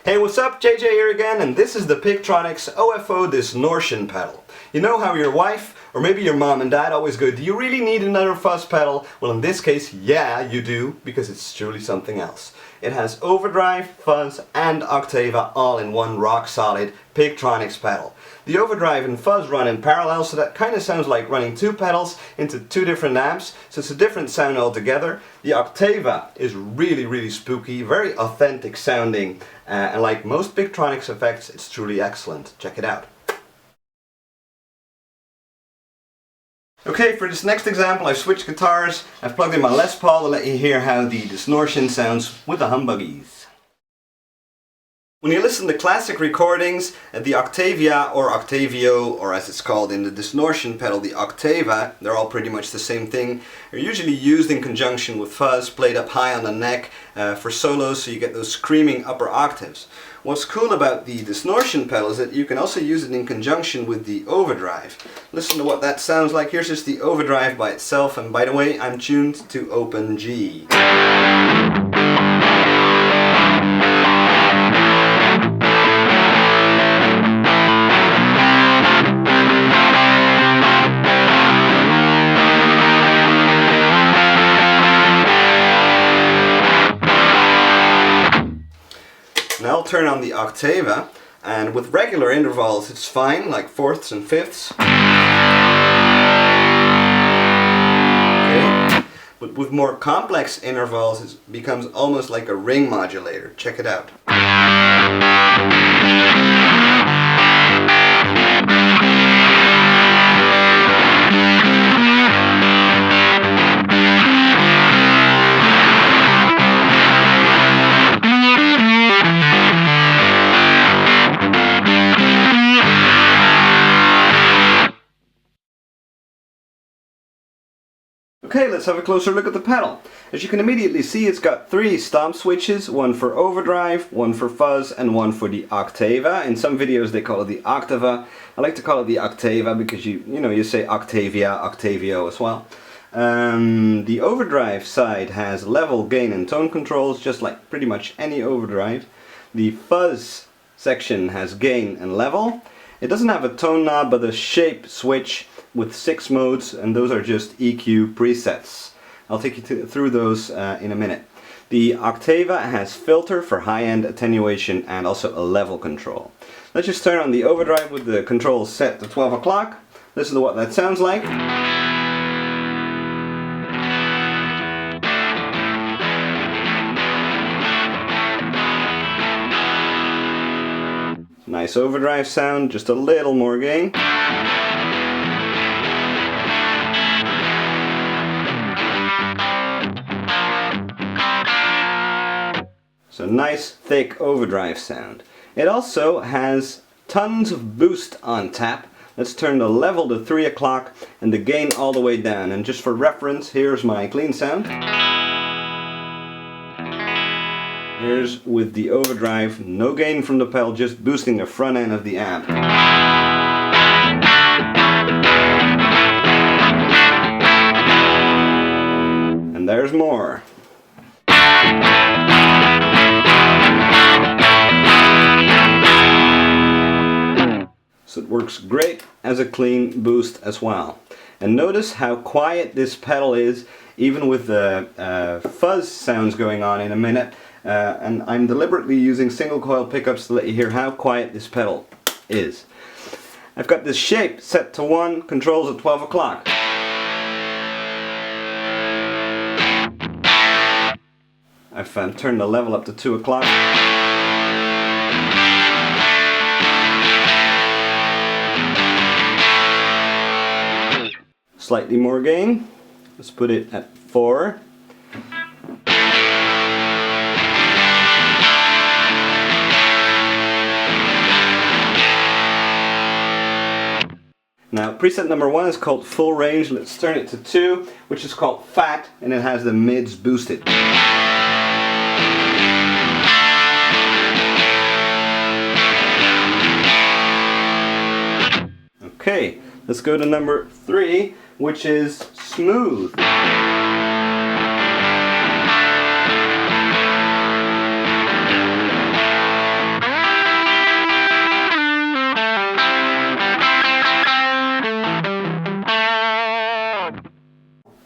Hey, what's up? JJ here again, and this is the Pigtronix OFO Disnortion pedal. You know how your wife, or maybe your mom and dad always go, do you really need another fuzz pedal? Well, in this case, yeah, you do, because it's truly something else. It has overdrive, fuzz, and octava all in one rock-solid Pigtronix pedal. The overdrive and fuzz run in parallel, so that kind of sounds like running two pedals into two different amps, so it's a different sound altogether. The octava is really spooky, very authentic sounding, and like most Pigtronix effects, it's truly excellent. Check it out. Okay, for this next example I've switched guitars. I've plugged in my Les Paul to let you hear how the distortion sounds with the humbuckers. When you listen to classic recordings, the octavia or octavio, or as it's called in the distortion pedal, the octava, they're all pretty much the same thing, are usually used in conjunction with fuzz, played up high on the neck for solos, so you get those screaming upper octaves. What's cool about the distortion pedal is that you can also use it in conjunction with the overdrive. Listen to what that sounds like. Here's just the overdrive by itself, and by the way, I'm tuned to open G. Now I'll turn on the octava, and with regular intervals it's fine, like fourths and fifths. Okay. But with more complex intervals it becomes almost like a ring modulator. Check it out. Okay, let's have a closer look at the pedal. As you can immediately see, it's got three stomp switches, one for overdrive, one for fuzz, and one for the octava. In some videos they call it the octava. I like to call it the octava because you say octavia, octavio as well. The overdrive side has level, gain, and tone controls, just like pretty much any overdrive. The fuzz section has gain and level. It doesn't have a tone knob, but a shape switch with 6 modes, and those are just EQ presets. I'll take you through those in a minute. The octava has filter for high-end attenuation and also a level control. Let's just turn on the overdrive with the controls set to 12 o'clock. Listen to what that sounds like. Nice overdrive sound, just a little more gain. So nice thick overdrive sound. It also has tons of boost on tap. Let's turn the level to 3 o'clock and the gain all the way down. And just for reference, here's my clean sound. Here's with the overdrive, no gain from the pedal, just boosting the front end of the amp. And there's more. So it works great as a clean boost as well. And notice how quiet this pedal is, even with the fuzz sounds going on in a minute. And I'm deliberately using single coil pickups to let you hear how quiet this pedal is. I've got this shape set to 1, controls at 12 o'clock. I've turned the level up to 2 o'clock. Slightly more gain. Let's put it at 4. Now preset number 1 is called full range. Let's turn it to 2, which is called fat, and it has the mids boosted. Okay, let's go to number 3, which is smooth.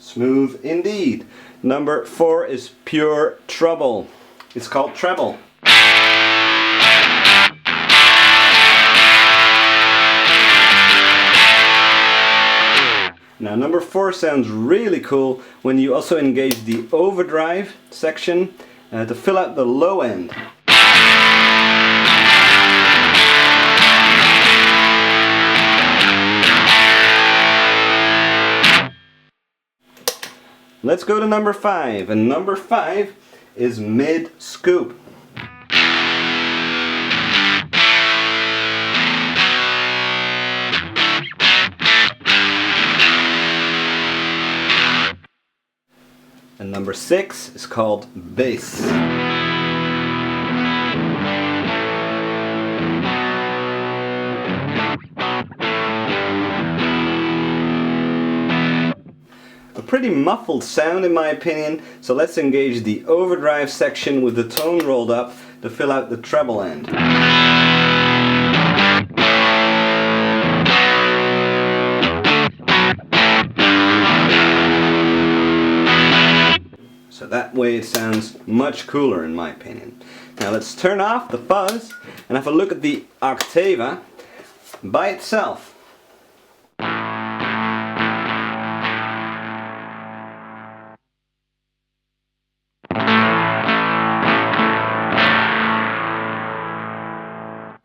Smooth indeed. Number 4 is pure treble. It's called treble. Now number 4 sounds really cool when you also engage the overdrive section to fill out the low end. Let's go to number 5, and number 5 is mid scoop. And number 6 is called bass. A pretty muffled sound in my opinion, so let's engage the overdrive section with the tone rolled up to fill out the treble end. So that way it sounds much cooler in my opinion. Now let's turn off the fuzz and have a look at the octava by itself.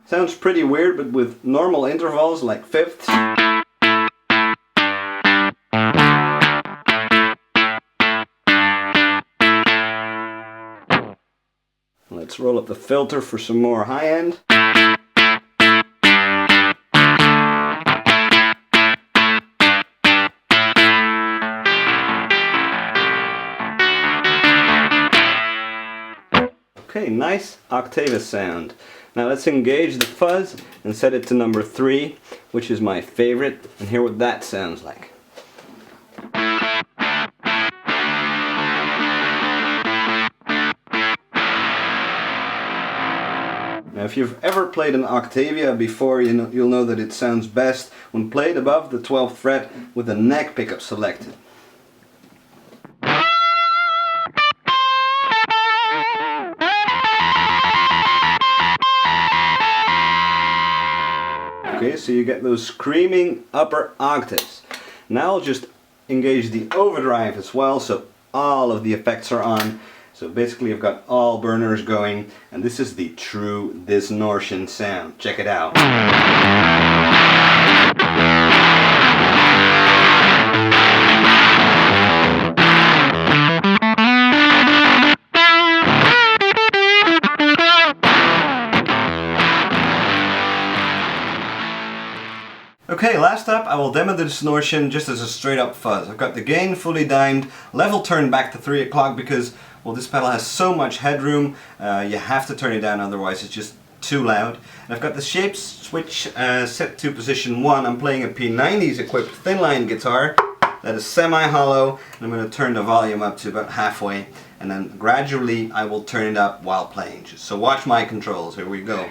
Sounds pretty weird, but with normal intervals like fifths. Let's roll up the filter for some more high end. Okay, nice octave sound. Now let's engage the fuzz and set it to number 3, which is my favorite, and hear what that sounds like. Now if you've ever played an octavia before, you'll know that it sounds best when played above the 12th fret with the neck pickup selected. Okay, so you get those screaming upper octaves. Now I'll just engage the overdrive as well, so all of the effects are on. So basically I've got all burners going, and this is the true distortion sound. Check it out. Okay, last up I will demo the distortion just as a straight up fuzz. I've got the gain fully dimed, level turned back to 3 o'clock because, well, this pedal has so much headroom, you have to turn it down, otherwise it's just too loud. And I've got the shape switch set to position 1. I'm playing a P90s equipped Thinline guitar that is semi-hollow, and I'm going to turn the volume up to about halfway, and then gradually I will turn it up while playing. So watch my controls, here we go.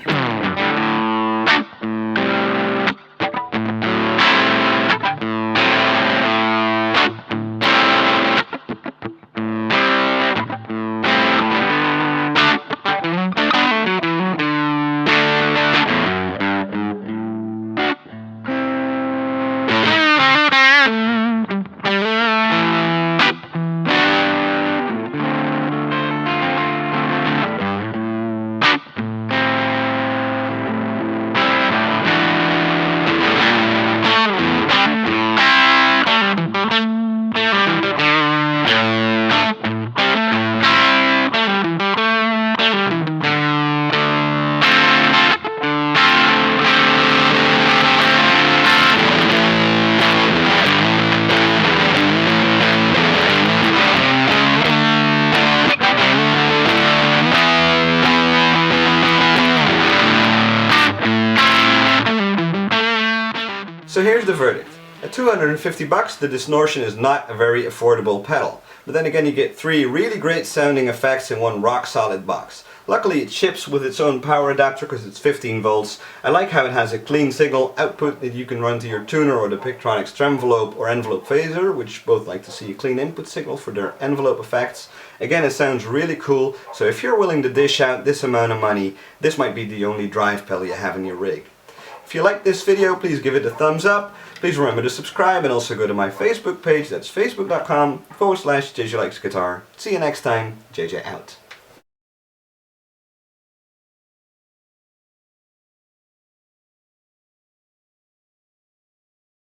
So here's the verdict. At 250 bucks, the Disnortion is not a very affordable pedal. But then again, you get 3 really great sounding effects in one rock solid box. Luckily it ships with its own power adapter because it's 15 volts. I like how it has a clean signal output that you can run to your tuner or the Pigtronix tremvelope or envelope phaser, which both like to see a clean input signal for their envelope effects. Again, it sounds really cool, so if you're willing to dish out this amount of money, this might be the only drive pedal you have in your rig. If you like this video, please give it a thumbs up. Please remember to subscribe and also go to my Facebook page. That's facebook.com/JJ Likes Guitar. See you next time. JJ out.